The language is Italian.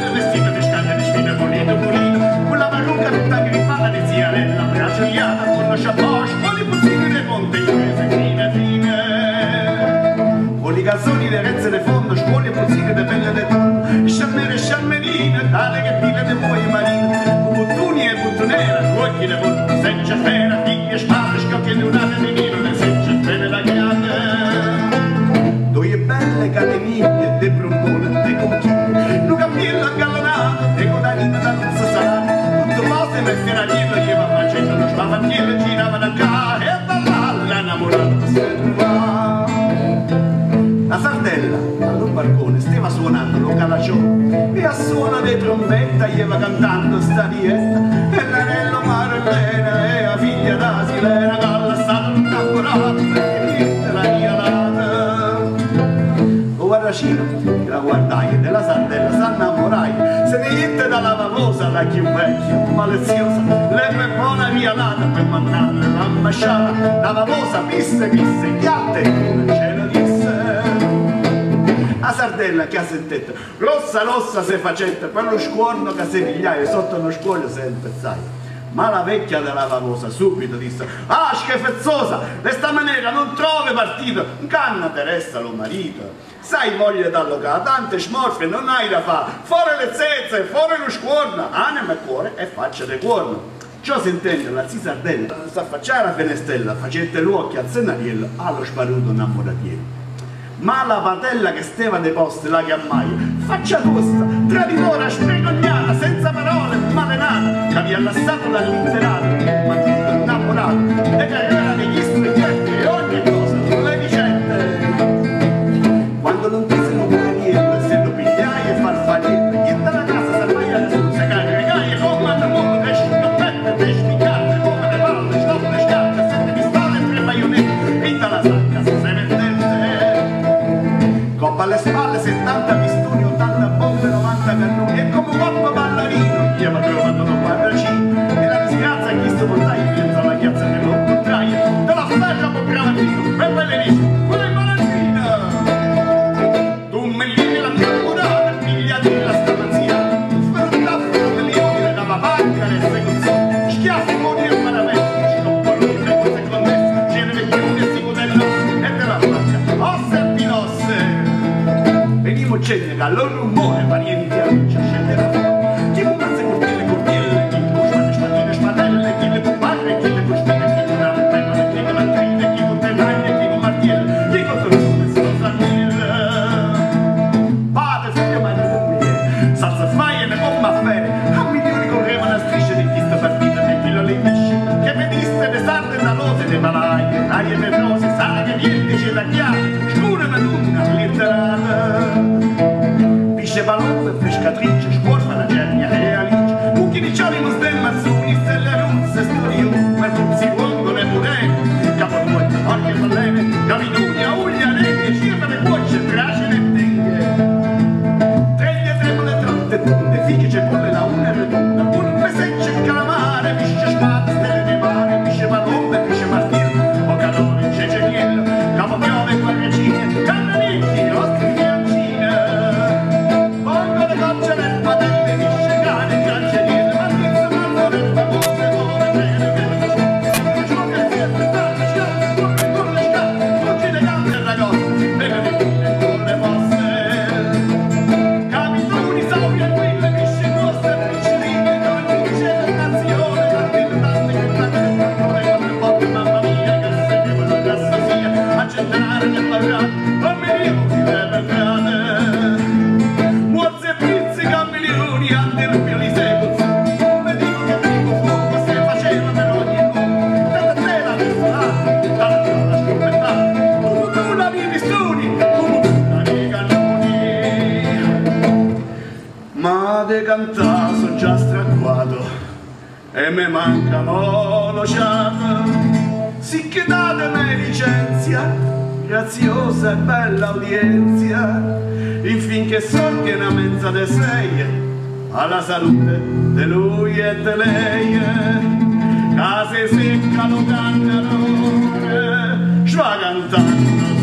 sole, vestito di scaglia di spina, pulito, con la parrucca tutta grifata di ziarella, bracioliata, con lo chapeau, con i puzzini dei ponte, inglese, fine, con i calzoni le rezze di fondo, scuole e puzzini di pelle di tonno, sciammere e sciammerine, tale che pile di buoi marine, con buttuni e buttonera, occhi di punto, senza fera, figlie, spalle, scocchi e lunate di nero, senza fere da due belle catenine de brombone, de conchiglie, un cappello ingalonato, de codanina da luzza salata, tutto posto per ferrariello, gli va facendo uno spavantiello, girava da qua e ballava, l'innamorato si trovava. La sardella, al balcone, stava suonando lo calaccione, e a suono di trombetta gli va cantando sta dietta, e l'anello Marlena e la figlia da Silena, che alla stata innamorata, perché niente la rialata. Guardacino, che la guardai della sardella s'annamorai, se ne niente dalla lavosa, la più vecchia, maliziosa, le buona rialata per mannarle l'ambasciata, la lavosa pisse, chiatte, non ce lo disse. La sardella che ha sentito, rossa se facetta, per lo scuorno che si pigliaia, sotto uno scuoglio se impezzaia. Ma la vecchia della lavosa subito disse: ah, schifezzosa, di sta maniera non trovi partito, canna Teresa lo marito. Sai voglia d'allocare, tante smorfie non hai da fare, fuori le zezze, fuori lo scuorno, anima e cuore e faccia di cuorno. Ciò si intende, la zia sardella s'affacciava alla finestrella, facette l'occhio al zenariello, allo sparuto innamoratiello. Ma la patella che stava dei posti la chiamai, faccia tosta, traditora, stregognata, senza parole, malenata, che aveva lasciato dall'interato, ma tutto innamorato, e che era degli specchietti e ogni cosa, le vicende. Quando non quise non voleva, se lo pigliai e farfalletta, niente la casa salvaia le suzze, caghe, come al mondo, pesci, toppette, pesci, carte, come le palle, stoppe, scarpe, 7 pistole e 3 baionette, e dalla sacca se mettente. Coppa alle spalle, 70 pistoni, 80 bombe, 90 cannoni, e come un corpo ballerino, gli aveva trovato un quadracino, e la disgrazia chi sto portai in mezzo alla chiazza che lo contraia, te la ferra con gravitino, e poi le dice, quella è malandrina, tu me li la mia curata, figlia di la stamanzia, sferrato come leoni, le dava pacca, le seguzioni, schiaffi con il maravetta, scoppoloni, le cose connesse, genere chiuni e sicudello, e te la placca, ossa e pilosse. Venimo gente che al rumore parienti amici a scendere fuori, chi pummazza cortiere, chi pushmane, spadelle, chi le pubbare, chi le pushmine, chi con la penna, chi con la trine, chi con tenaglie, chi con martielle, chi con tornone, si non sa niente. Padre, figlio, marito, moglie, salsa smaia e ne bomba a fere, a milioni correvano a strisce di chi sta partita, di chi lo l'invesce, che veniste le sarde da lose, le malaie, arie nevrose, saghe, viendici da chiave, scure madunna, letterata. Pisce palombe, pescatrice, scuorfa la gernia e alice, mucchi di cioli, mustelli, mazzoni, stelle ruzze, storioni, merluzzi, vongole, purene, capodue, orche, ballene, capituni, auglia, reghe, circa, cuoce, tracene e tenghe. Treglie, tremole, trotte, tunde, fighe, cepolle, la una e redonda, pulpe, secce, calamare, pisce, spade, stelle di mare, pisce palombe, pisce martino, o calore, ceceniello, capopiove, guarrecine, cannanicchi, ostri, de cantare sono già stracquato e me manca lo ciato, sicché datemi licenzia, graziosa e bella udienza, infinché sorga una mezza de sei, alla salute de lui e de lei, case secca lo cantano, svagantando